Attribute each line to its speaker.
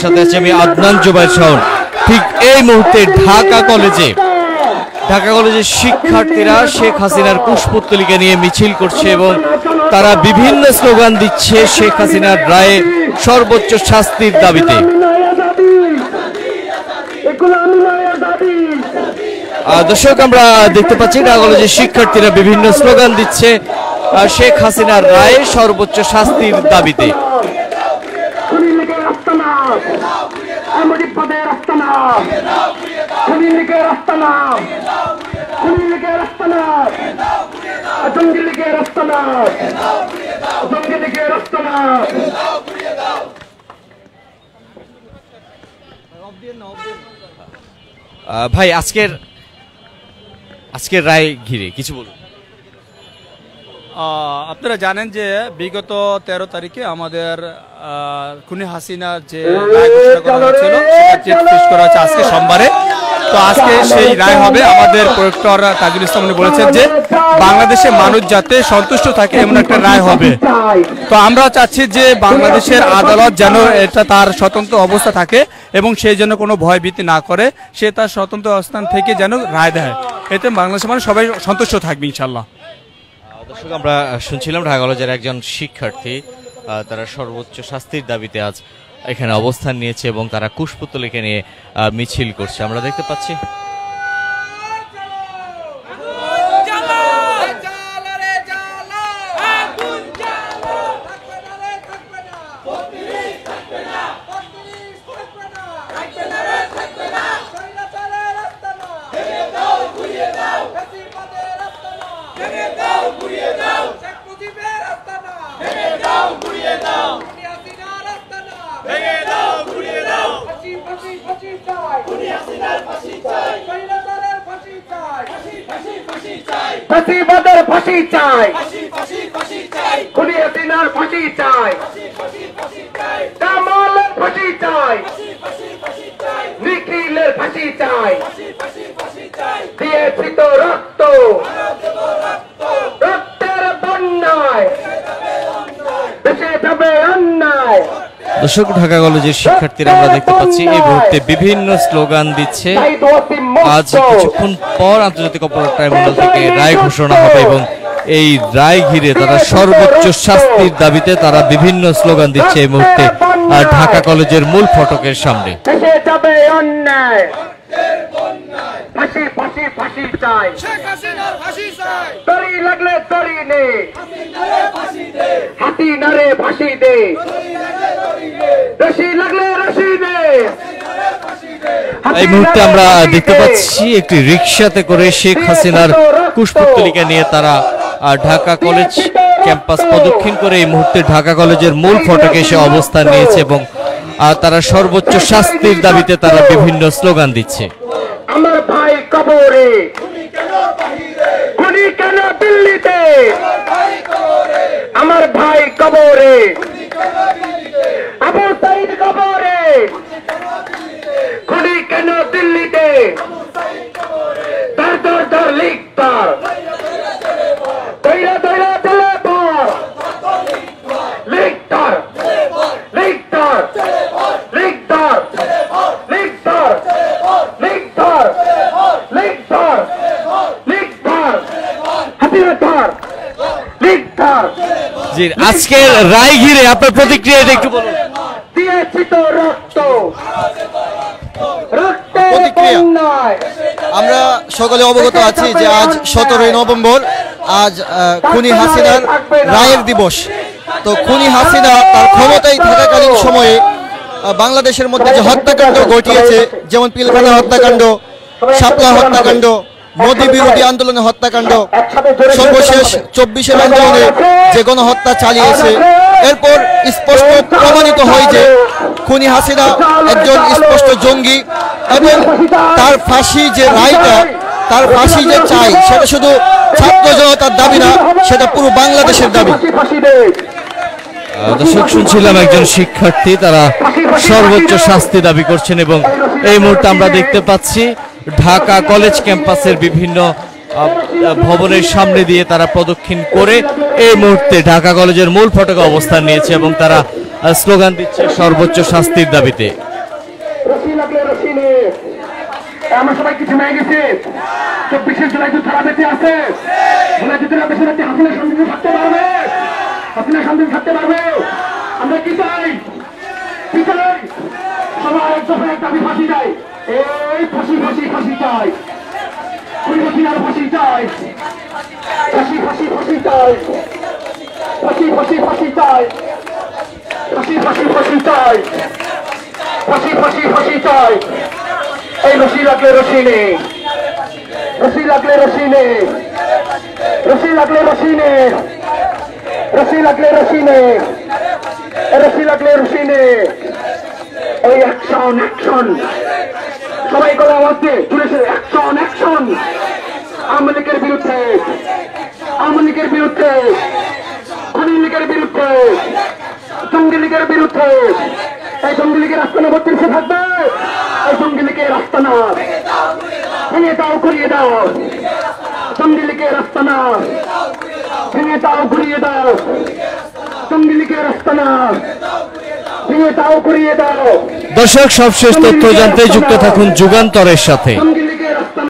Speaker 1: সাথে আছি আমি আদনান জুবাইর শাওন। ঠিক এই মুহূর্তে ঢাকা কলেজের শিক্ষার্থীরা শেখ হাসিনার কুশপুত্তলিকা নিয়ে মিছিল করছে এবং তারা বিভিন্ন স্লোগান দিচ্ছে শেখ হাসিনার রায়ে সর্বোচ্চ শাস্তির দাবিতে। দর্শক, আমরা দেখতে পাচ্ছি ঢাকা কলেজের শিক্ষার্থীরা বিভিন্ন স্লোগান দিচ্ছে শেখ হাসিনার রায়ে সর্বোচ্চ শাস্তির দাবিতে। ভাই, আজকের রায় ঘিরে কিছু বলুন।
Speaker 2: আপনারা জানেন যে বিগত 13 তারিখে আমাদের খুনি হাসিনার যে রায় ঘোষণা করা হয়েছিল সেটা পেশ করা হয়েছে আজকে সোমবারে। তো আজকে সেই রায় হবে। আমাদের প্রক্টর তাজুল ইসলাম বলেছেন যে বাংলাদেশের মানুষ যাতে সন্তুষ্ট থাকে এমন একটা রায় হবে। তো আমরা চাচ্ছি যে বাংলাদেশের আদালত যেন এটা তার স্বতন্ত্র অবস্থা থাকে এবং সেই জন্য কোনো ভয় ভীতি না করে, সে তার স্বতন্ত্র অবস্থান থেকে যেন রায় দেয়। এতে বাংলাদেশের মানুষ সবাই সন্তুষ্ট থাকবে ইনশাল্লাহ।
Speaker 1: দর্শক, আমরা শুনছিলাম ঢাকা কলেজের একজন শিক্ষার্থী তারা সর্বোচ্চ শাস্তির দাবিতে আজ এখানে অবস্থান নিয়েছে এবং তারা কুশপুত্তলিকা নিয়ে মিছিল করছে। আমরা দেখতে পাচ্ছি
Speaker 3: ফাঁসিবাদের ফাঁসি চাই, খুনি হাসিনার ফাঁসি চাই, কামালের ফাঁসি চাই, নিখিলের ফাঁসি চাই, দিয়েছি তো রক্ত, রক্তের বন্যায় দেশে যাবে অন্যায়।
Speaker 1: দর্শক, ঢাকা কলেজের শিক্ষার্থীরা আমরা দেখতে পাচ্ছি এই মুহূর্তে বিভিন্ন স্লোগান দিচ্ছে। আজ কিছুক্ষণ পর আন্তর্জাতিক অপরাধ ট্রাইব্যুনাল থেকে রায় ঘোষণা হবে এবং এই রায় ঘিরে তারা সর্বোচ্চ শাস্তির দাবিতে তারা বিভিন্ন স্লোগান দিচ্ছে এই মুহূর্তে ঢাকা কলেজের মূল ফটকের সামনে।
Speaker 3: ফাঁসি ফাঁসি ফাঁসি চাই, দড়ি লাগলে দড়ি নে, হাতি নারে ফাঁসি দে, রশি লাগলে রশি দে।
Speaker 1: এই মুহূর্তে আমরা দেখতে পাচ্ছি একটি রিকশাতে করে শেখ হাসিনার কুশপুত্তলিকা নিয়ে তারা ঢাকা কলেজ ক্যাম্পাস প্রদক্ষিণ করে এই মুহূর্তে ঢাকা কলেজের মূল ফটকে এসে অবস্থান নিয়েছে এবং তারা সর্বোচ্চ শাস্তির দাবিতে তারা বিভিন্ন স্লোগান দিচ্ছে।
Speaker 3: আমার ভাই কবরে, খুনি কেন দিল্লিতে, আমার ভাই কবরে, আবু সাইদ কবরে, খুনি কেন দিল্লিতে, দর দর দর লিখ দর, দৈরা দৈরা দিলে পর, লিখ দর, লিখ দর, লিখ দর, লিখ দর, লিখ দর, লিখ দর, লিখ দর, হাতিয়ে ধর, লিখ ধর।
Speaker 1: জি, আজকের রায় ঘিরে আপনার প্রতিক্রিয়া একটু বলুন।
Speaker 3: দিয়েছি তো রক্ত,
Speaker 4: প্রতিক্রিয়া আমরা সকলে অবগত আছি যে আজ 17 নভেম্বর, আজ খুনি হাসিনার রায়ের দিবস। তো খুনি হাসিনা তার ক্ষমতায় থাকাকালীন সময়ে বাংলাদেশের মধ্যে যে হত্যাকাণ্ড ঘটিয়েছে, যেমন পিলখানা হত্যাকাণ্ড, শাপলা হত্যাকাণ্ড, মোদী বিরোধী আন্দোলনের হত্যাকাণ্ড, সর্বশেষ 24-এর আন্দোলনে যে গণহত্যা চালিয়েছে, এরপর স্পষ্ট প্রমাণিত হয় যে খুনি হাসিনা একজন স্পষ্ট জঙ্গি এবং তার ফাঁসি যে রায়টা, তার ফাঁসি যে চাই সেটা শুধু ছাত্র জনতার দাবি না, সেটা পুরো বাংলাদেশের দাবি।
Speaker 1: দর্শক, শুনছিলাম একজন শিক্ষার্থী তারা সর্বোচ্চ শাস্তি দাবি করছেন এবং এই মুহূর্তে আমরা দেখতে পাচ্ছি ঢাকা কলেজ ক্যাম্পাসের বিভিন্ন ভবনের সামনে দিয়ে তারা প্রদক্ষিণ করে এই মুহূর্তে ঢাকা কলেজের মূল ফটকে অবস্থান নিয়েছে এবং তারা স্লোগান দিচ্ছে সর্বোচ্চ শাস্তির দাবিতে।
Speaker 3: রশি লাগলে রশি নে। আমরা সবাই কিছু মেয়ে গেছে 24শে জুলাই তো তারা বেঁচে আছে জুলাই যদি বেঁচে থাকতে হাসিনা শান্তিতে থাকতে পারবে হাসিনা শান্তিতে থাকতে পারবে আমরা কি চাই কি চাই সবাই যখন একটা আমি ফাঁসি চাই এই ফাঁসি ফাঁসি ফাঁসি চাই খুনি হাসিনার ফাঁসি চাই ফাঁসি ফাঁসি ফাঁসি চাই ফাঁসি ফাঁসি ফাঁসি চাই ফাঁসি ফাঁসি ফাঁসি চাই ফাঁসি ফাঁসি ফাঁসি চাই এই রশি লাগলে রশি নে রশি লাগলে রশি নে রশি লাগলে রশি নে রশি লাগলে রশি নে রশি লাগলে রশি নে এই অ্যাকশন অ্যাকশন সবাই করে আওয়াজ দিয়ে তুলেছে অ্যাকশন অ্যাকশন আওয়ামী লীগের বিরুদ্ধে আওয়ামী লীগের বিরুদ্ধে খুনি লীগের বিরুদ্ধে জঙ্গি লীগের বিরুদ্ধে এই জঙ্গি লীগের আস্তানা বত্রিশে থাকবে এই জঙ্গি লীগের আস্তানা ভেঙে দাও ঘুরিয়ে দাও জঙ্গি লীগের আস্তানা ভেঙে দাও ঘুরিয়ে দাও জঙ্গি লীগের আস্তানা ভেঙে দাও ঘুরিয়ে দাও।
Speaker 1: দর্শক সবশেষ তথ্য জানতে যুক্ত থাকুন যুগান্তরের সাথে।